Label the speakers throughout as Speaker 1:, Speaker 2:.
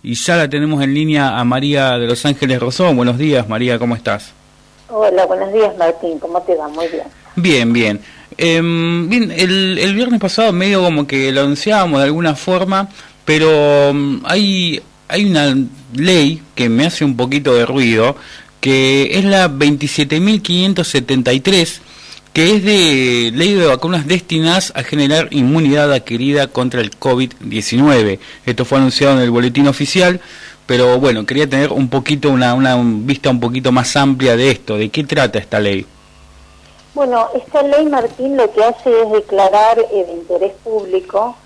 Speaker 1: y ya la tenemos en línea a María de Los Ángeles Rosón. Buenos días, María, ¿cómo estás?
Speaker 2: Hola, buenos días, Martín, ¿cómo te va? Muy bien.
Speaker 1: Bien, bien. Bien, el viernes pasado medio como que lo anunciábamos de alguna forma, pero hay una ley que me hace un poquito de ruido, que es la 27.573, que es de ley de vacunas destinadas a generar inmunidad adquirida contra el COVID-19. Esto fue anunciado en el boletín oficial, pero bueno, quería tener un poquito una vista un poquito más amplia de esto, de qué trata esta ley.
Speaker 2: Bueno, esta ley, Martín, lo que hace es declarar de interés público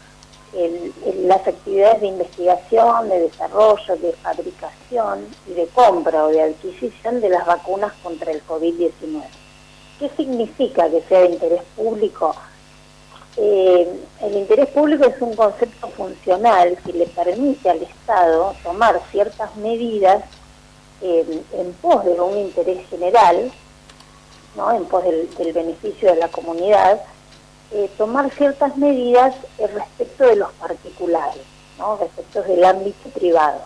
Speaker 2: las actividades de investigación, de desarrollo, de fabricación y de compra o de adquisición de las vacunas contra el COVID-19. ¿Qué significa que sea de interés público? El interés público es un concepto funcional que le permite al Estado tomar ciertas medidas en pos de un interés general, ¿no? En pos del beneficio de la comunidad, tomar ciertas medidas respecto de los particulares, ¿no? Respecto del ámbito privado.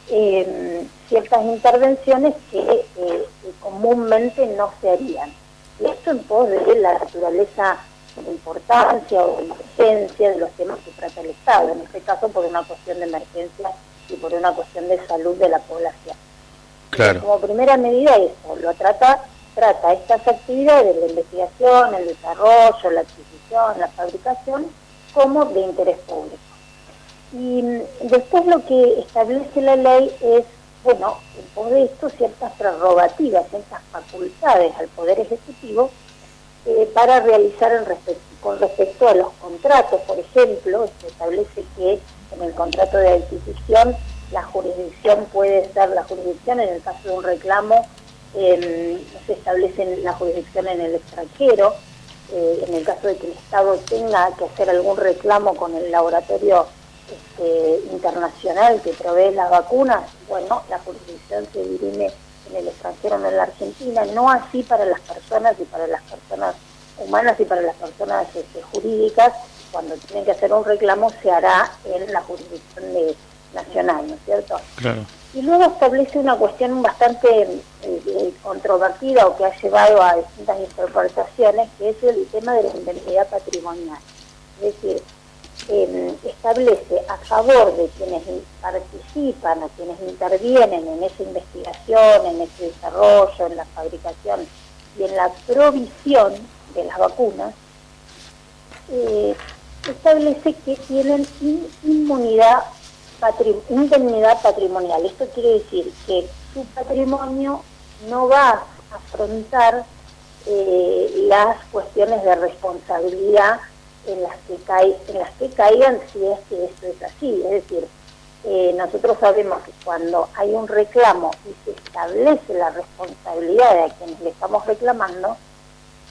Speaker 2: Ciertas intervenciones que comúnmente no se harían. Y esto en pos de la naturaleza de importancia o de urgencia de los temas que trata el Estado, en este caso por una cuestión de emergencia y por una cuestión de salud de la población.
Speaker 1: Claro.
Speaker 2: Como primera medida eso, trata estas actividades de investigación, el desarrollo, la adquisición, la fabricación, como de interés público. Y después lo que establece la ley es, bueno, en pos de esto ciertas prerrogativas, ciertas facultades al Poder Ejecutivo para realizar con respecto a los contratos. Por ejemplo, se establece que en el contrato de adquisición la jurisdicción puede ser la jurisdicción en el caso de un reclamo, se establece la jurisdicción en el extranjero, en el caso de que el Estado tenga que hacer algún reclamo con el laboratorio internacional que provee las vacunas, bueno, la jurisdicción se dirime en el extranjero, no en la Argentina, no así para las personas y para las personas humanas y para las personas jurídicas. Cuando tienen que hacer un reclamo se hará en la jurisdicción nacional, ¿no es cierto?
Speaker 1: Claro.
Speaker 2: Y luego establece una cuestión bastante controvertida o que ha llevado a distintas interpretaciones, que es el tema de la indemnidad patrimonial. Es decir, establece a favor de quienes participan o quienes intervienen en esa investigación, en ese desarrollo, en la fabricación y en la provisión de las vacunas, establece que tienen indemnidad patrimonial. Esto quiere decir que su patrimonio no va a afrontar las cuestiones de responsabilidad en las que caigan si es que esto es así. Es decir, nosotros sabemos que cuando hay un reclamo y se establece la responsabilidad de a quienes le estamos reclamando,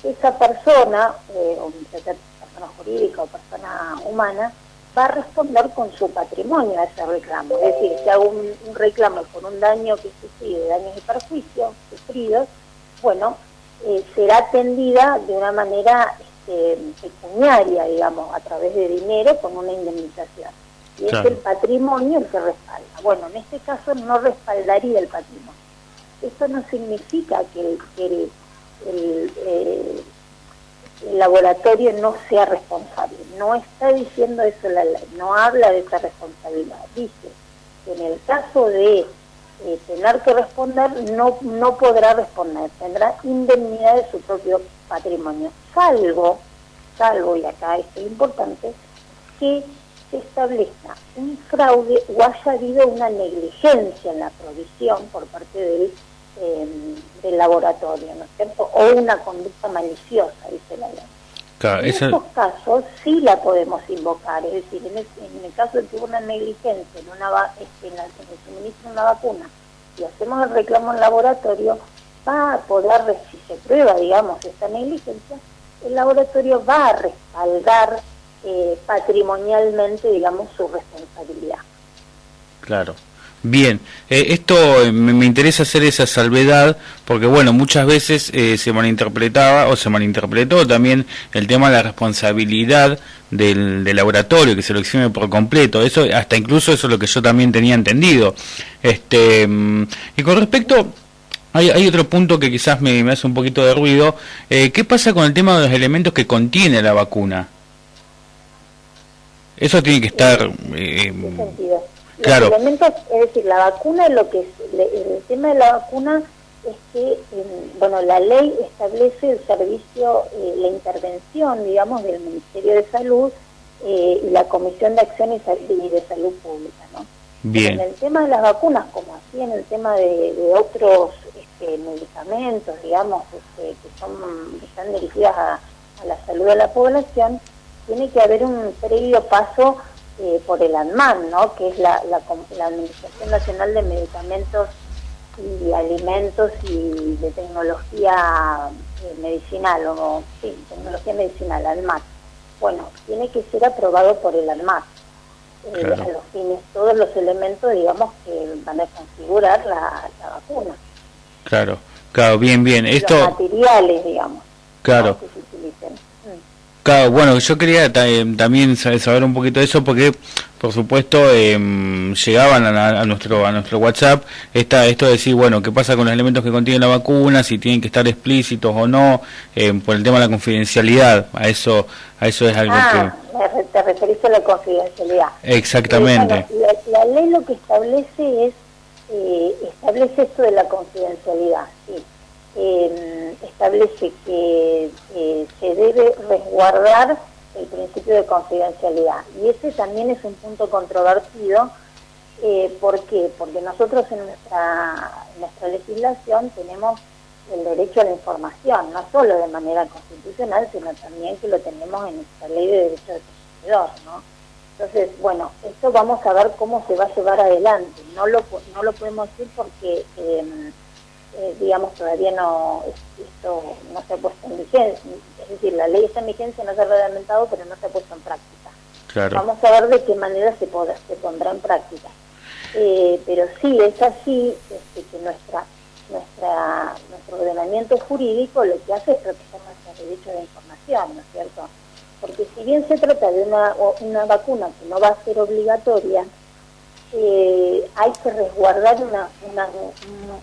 Speaker 2: esa persona, o persona jurídica o persona humana, va a responder con su patrimonio a ese reclamo. Es decir, si hago un reclamo por un daño que sufrido, daños y perjuicios sufridos, bueno, será atendida de una manera pecuniaria, digamos, a través de dinero con una indemnización. Y claro, es el patrimonio el que respalda. Bueno, en este caso no respaldaría el patrimonio. Esto no significa que el laboratorio no sea responsable. No está diciendo eso la ley, no habla de esa responsabilidad. Dice que en el caso de tener que responder, no podrá responder, tendrá indemnidad de su propio patrimonio, salvo, y acá esto es importante, que se establezca un fraude o haya habido una negligencia en la provisión por parte del laboratorio, ¿no es cierto? O una conducta maliciosa, dice la ley. Claro, en estos casos sí la podemos invocar, es decir, en el caso de que hubo una negligencia en el suministro de una vacuna y hacemos el reclamo en laboratorio, va a poder, si se prueba, digamos, esta negligencia, el laboratorio va a respaldar patrimonialmente, digamos, su responsabilidad.
Speaker 1: Claro. Bien, esto me interesa hacer esa salvedad porque, bueno, muchas veces se malinterpretaba o se malinterpretó también el tema de la responsabilidad del laboratorio, que se lo exime por completo. Eso, hasta incluso eso es lo que yo también tenía entendido. Y con respecto... Hay otro punto que quizás me hace un poquito de ruido. ¿Qué pasa con el tema de los elementos que contiene la vacuna? Eso tiene que estar...
Speaker 2: ¿Qué sentido?
Speaker 1: Claro.
Speaker 2: Los elementos, es decir, la vacuna, el tema de la vacuna es que, bueno, la ley establece el servicio, la intervención, digamos, del Ministerio de Salud y la Comisión de Acción y de Salud Pública, ¿no?
Speaker 1: Bien.
Speaker 2: En el tema de las vacunas, como así en el tema de otros medicamentos, digamos, que están dirigidas a la salud de la población, tiene que haber un previo paso por el ANMAT, ¿no? Que es la Administración Nacional de Medicamentos y Alimentos y de Tecnología Medicinal, Tecnología Medicinal, ANMAT. Bueno, tiene que ser aprobado por el ANMAT.
Speaker 1: Claro.
Speaker 2: A los fines, todos los elementos, digamos, que van a configurar la vacuna.
Speaker 1: Claro, claro, bien. Esto...
Speaker 2: Los materiales, digamos,
Speaker 1: claro.
Speaker 2: ¿no? Que se utilicen.
Speaker 1: Claro, bueno, yo quería también saber un poquito de eso porque, por supuesto, llegaban a nuestro WhatsApp esto de decir, bueno, qué pasa con los elementos que contiene la vacuna, si tienen que estar explícitos o no, por el tema de la confidencialidad. A eso es algo que...
Speaker 2: te referís a la confidencialidad.
Speaker 1: Exactamente.
Speaker 2: Bueno, la ley lo que establece esto de la confidencialidad, sí. Establece que se debe resguardar el principio de confidencialidad, y ese también es un punto controvertido. ¿Por qué? Porque nosotros en nuestra legislación tenemos el derecho a la información, no solo de manera constitucional, sino también que lo tenemos en nuestra ley de derecho del consumidor, ¿no? Entonces, bueno, esto vamos a ver cómo se va a llevar adelante. No lo podemos decir porque digamos, todavía esto no se ha puesto en vigencia, es decir, la ley está en vigencia, no se ha reglamentado, pero no se ha puesto en práctica.
Speaker 1: Claro.
Speaker 2: Vamos a ver de qué manera se pondrá en práctica. Pero sí, es así que nuestro ordenamiento jurídico lo que hace es proteger nuestros derechos de información, ¿no es cierto? Porque si bien se trata de una vacuna que no va a ser obligatoria, hay que resguardar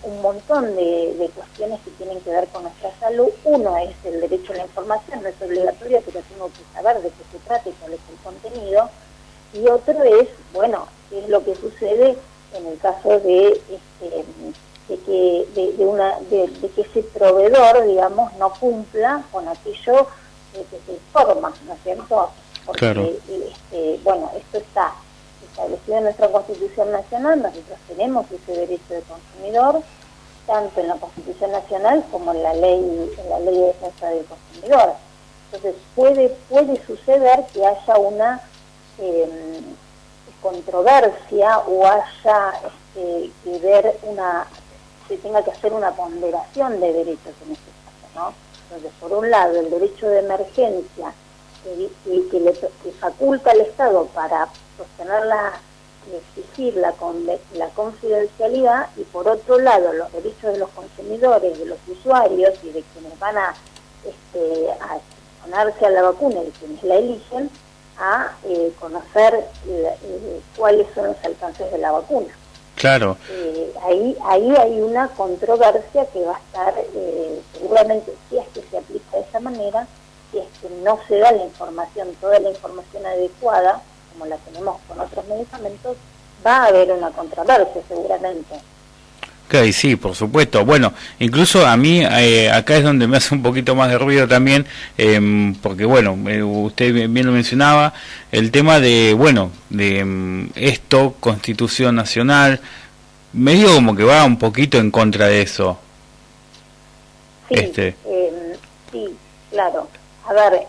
Speaker 2: un montón de cuestiones que tienen que ver con nuestra salud. Uno es el derecho a la información, no es obligatorio, pero tengo que saber de qué se trata y cuál es el contenido. Y otro es, bueno, qué es lo que sucede en el caso de que ese proveedor, digamos, no cumpla con aquello que se informa, ¿no es cierto? Porque,
Speaker 1: claro.
Speaker 2: Bueno, esto está establecido en nuestra Constitución Nacional. Nosotros tenemos ese derecho de consumidor, tanto en la Constitución Nacional como en la ley de defensa del consumidor. Entonces puede suceder que haya una controversia o haya que ver se tenga que hacer una ponderación de derechos en este caso, ¿no? Entonces, por un lado, el derecho de emergencia que faculta al Estado para sostenerla y exigir la confidencialidad, y por otro lado los derechos de los consumidores, de los usuarios y de quienes van a exponerse a la vacuna y quienes la eligen, a conocer cuáles son los alcances de la vacuna.
Speaker 1: Claro.
Speaker 2: Ahí hay una controversia que va a estar, seguramente, si es que se aplica de esa manera, si es que no se da la información, toda la información adecuada, como la tenemos con otros medicamentos, va a haber una controversia seguramente.
Speaker 1: Okay, sí, por supuesto. Bueno, incluso a mí acá es donde me hace un poquito más de ruido también, porque bueno, usted bien lo mencionaba, el tema de, bueno, de esto, Constitución Nacional, medio como que va un poquito en contra de eso.
Speaker 2: Sí, sí, claro. A ver,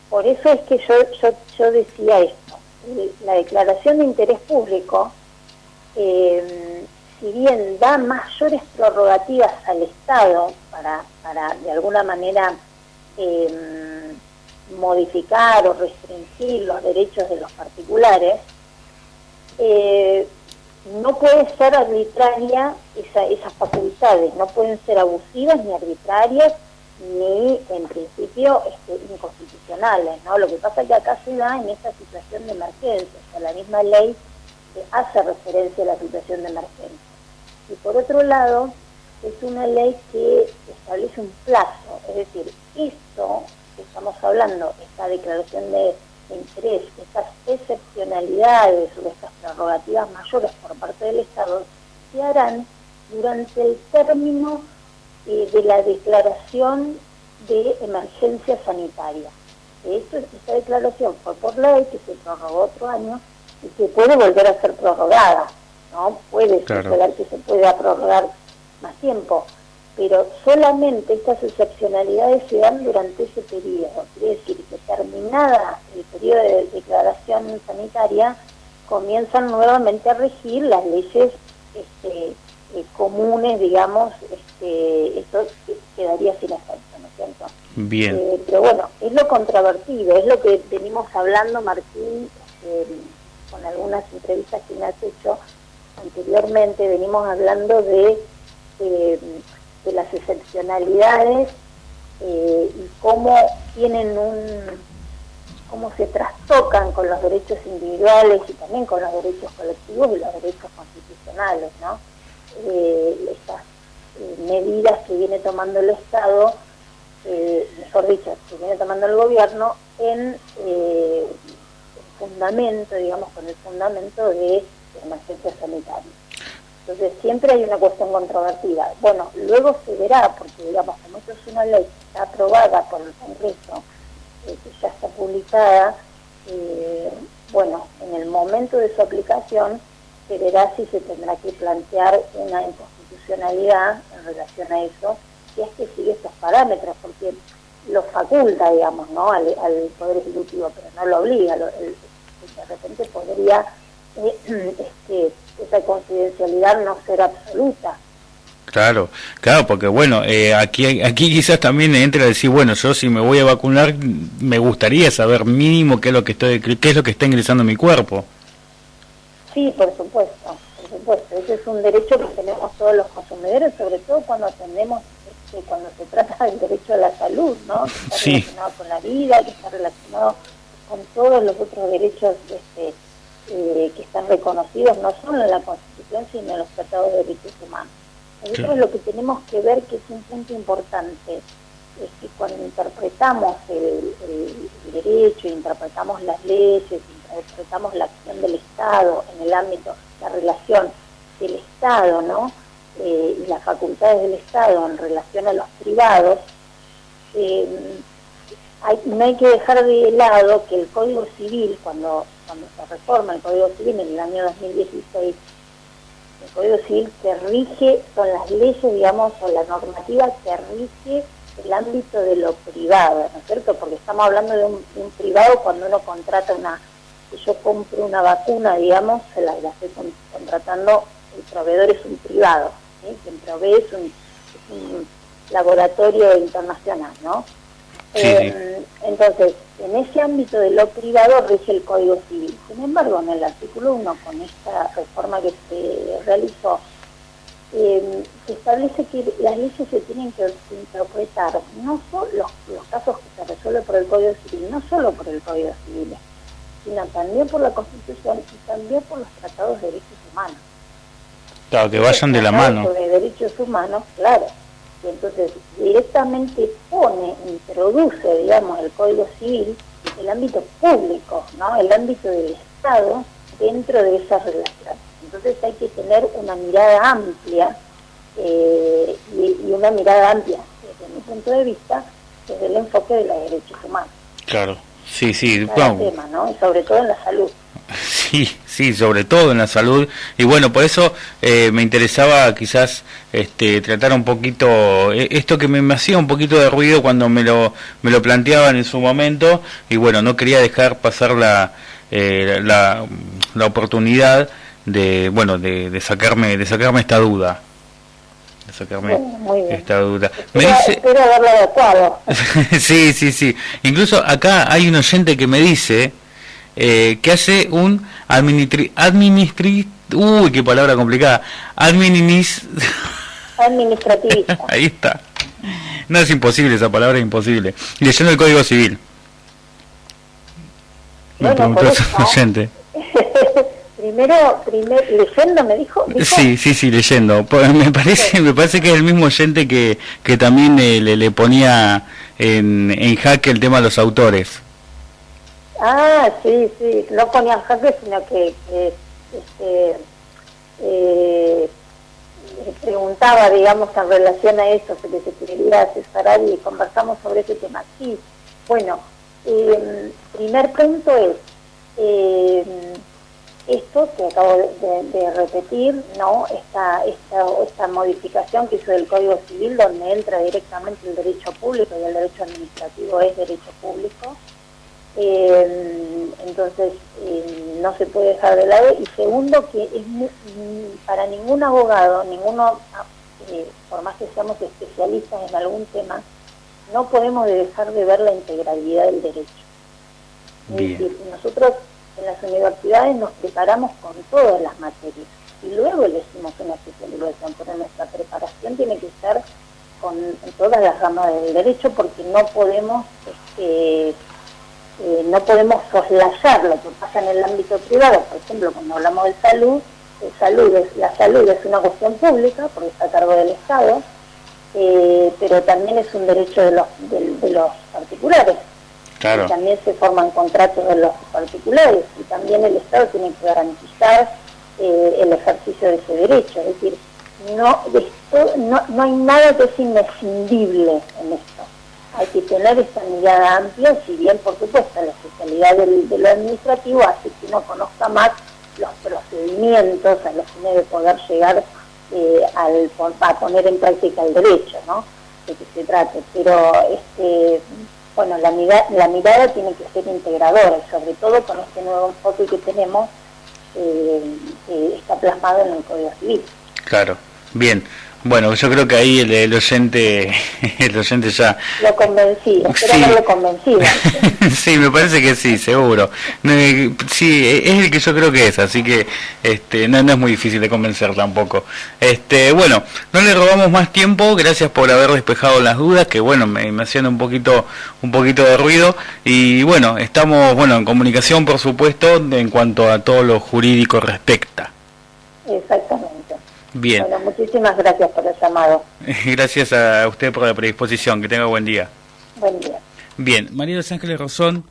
Speaker 2: por eso es que yo decía esto. La declaración de interés público, si bien da mayores prerrogativas al Estado para de alguna manera modificar o restringir los derechos de los particulares, no puede ser arbitraria esas facultades, no pueden ser abusivas ni arbitrarias ni en principio inconstitucionales, ¿no? Lo que pasa es que acá se da en esta situación de emergencia, o sea, la misma ley hace referencia a la situación de emergencia. Y por otro lado, es una ley que establece un plazo, es decir, esto que estamos hablando, esta declaración de interés, estas excepcionalidades o estas prerrogativas mayores por parte del Estado, se harán durante el término de la declaración de emergencia sanitaria. Esta declaración fue por ley, que se prorrogó otro año y que puede volver a ser prorrogada, ¿no? Puede suceder que se pueda prorrogar más tiempo, pero solamente estas excepcionalidades se dan durante ese periodo. Quiere decir que terminada el periodo de declaración sanitaria, comienzan nuevamente a regir las leyes comunes, digamos, esto quedaría sin efecto, ¿no es cierto?
Speaker 1: Bien.
Speaker 2: Pero bueno, es lo controvertido, es lo que venimos hablando, Martín, con algunas entrevistas que me has hecho anteriormente, venimos hablando de las excepcionalidades y cómo cómo se trastocan con los derechos individuales y también con los derechos colectivos y los derechos constitucionales, ¿no? Estas medidas que viene tomando el Estado, mejor dicho, que viene tomando el gobierno en fundamento, digamos, con el fundamento de emergencia sanitaria. Entonces siempre hay una cuestión controvertida. Bueno, luego se verá, porque digamos, como esto es una ley que está aprobada por el Congreso, que ya está publicada, bueno, en el momento de su aplicación se verá si se tendrá que plantear una inconstitucionalidad en relación a eso, si es que sigue estos parámetros, porque lo faculta, digamos, ¿no?, al Poder Ejecutivo, pero no lo obliga, de repente podría esa confidencialidad no ser absoluta.
Speaker 1: Claro, porque bueno, aquí quizás también entra a decir, bueno, yo si me voy a vacunar, me gustaría saber mínimo qué es lo que está ingresando en mi cuerpo.
Speaker 2: Sí, por supuesto, ese es un derecho que tenemos todos los consumidores, sobre todo cuando atendemos, cuando se trata del derecho a la salud, ¿no?, que está relacionado con la vida, que está relacionado con todos los otros derechos que están reconocidos no solo en la Constitución, sino en los tratados de derechos humanos. Nosotros lo que tenemos que ver, que es un punto importante, es que cuando interpretamos el derecho, interpretamos las leyes, interpretamos la acción del Estado en el ámbito, la relación del Estado, ¿no?, y las facultades del Estado en relación a los privados, no hay que dejar de lado que el Código Civil, cuando se reforma el Código Civil en el año 2016, el Código Civil que rige, son las leyes, digamos, o la normativa que rige el ámbito de lo privado, ¿no es cierto? Porque estamos hablando de un privado cuando uno contrata que yo compro una vacuna, digamos, la estoy contratando, el proveedor es un privado, ¿sí? Quien provee es un laboratorio internacional, ¿no?
Speaker 1: Sí.
Speaker 2: Entonces, en ese ámbito de lo privado rige el Código Civil. Sin embargo, en el artículo 1, con esta reforma que se realizó, se establece que las leyes se tienen que interpretar, no solo los casos que se resuelven por el Código Civil, no solo por el Código Civil, sino también por la Constitución y también por los tratados de derechos humanos.
Speaker 1: Claro, que vayan de la mano.
Speaker 2: Sobre derechos humanos, claro. Y entonces directamente introduce, digamos, el Código Civil, el ámbito público, ¿no?, el ámbito del Estado dentro de esa relación. Entonces hay que tener una mirada amplia, y una mirada amplia, desde mi punto de vista, desde el enfoque de los derechos humanos.
Speaker 1: Claro, sí.
Speaker 2: Cada tema, ¿no?, y sobre todo en la salud.
Speaker 1: Sí, sobre todo en la salud, y bueno, por eso me interesaba quizás tratar un poquito esto que me hacía un poquito de ruido cuando me lo planteaban en su momento, y bueno, no quería dejar pasar la oportunidad de sacarme esta duda. Esta duda.
Speaker 2: Espero haberlo adecuado.
Speaker 1: Sí. Incluso acá hay un oyente que me dice que hace un Uy, qué palabra complicada.
Speaker 2: Administrativista.
Speaker 1: Ahí está. No, es imposible, esa palabra es imposible. Leyendo el Código Civil. Me preguntó el oyente.
Speaker 2: Primero, leyendo me dijo.
Speaker 1: Sí, leyendo. Me parece que es el mismo oyente que también le ponía en jaque el tema de los autores.
Speaker 2: Ah, sí, no ponía en jaque, sino que preguntaba, digamos, en relación a eso, que se quería asesorar y conversamos sobre ese tema. Sí, bueno, primer punto es esto que acabo de repetir, ¿no? Esta modificación que hizo del Código Civil, donde entra directamente el derecho público y el derecho administrativo es derecho público. Entonces no se puede dejar de lado. Y segundo, que para ningún abogado, por más que seamos especialistas en algún tema, no podemos dejar de ver la integralidad del derecho. Es decir, nosotros en las universidades nos preparamos con todas las materias y luego elegimos una especialización, pero nuestra preparación tiene que ser con todas las ramas del derecho, porque no podemos soslayar lo que pasa en el ámbito privado. Por ejemplo, cuando hablamos de salud, la salud es una cuestión pública porque está a cargo del Estado, pero también es un derecho de los particulares.
Speaker 1: Claro.
Speaker 2: Y también se forman contratos de los particulares y también el Estado tiene que garantizar el ejercicio de ese derecho. Es decir, no hay nada que es imprescindible en esto. Hay que tener esta mirada amplia, si bien, por supuesto, la especialidad de lo administrativo hace que uno conozca más los procedimientos a los que debe poder llegar a poner en práctica el derecho, ¿no? De que se trate. Pero bueno, la mirada tiene que ser integradora, y sobre todo con este nuevo enfoque que tenemos, está plasmado en el Código Civil.
Speaker 1: Claro, bien. Bueno, yo creo que ahí el oyente ya...
Speaker 2: Lo convencí, espero haberlo convencido.
Speaker 1: Sí, me parece que sí, seguro. Sí, es el que yo creo que es, así que no es muy difícil de convencer tampoco. Bueno, no le robamos más tiempo, gracias por haber despejado las dudas, que bueno, me hacían un poquito de ruido, y bueno, estamos en comunicación, por supuesto, en cuanto a todo lo jurídico respecta.
Speaker 2: Exactamente.
Speaker 1: Bien.
Speaker 2: Bueno, muchísimas gracias por el llamado.
Speaker 1: Gracias a usted por la predisposición. Que tenga buen día.
Speaker 2: Buen día.
Speaker 1: Bien, María de los Ángeles Rosón.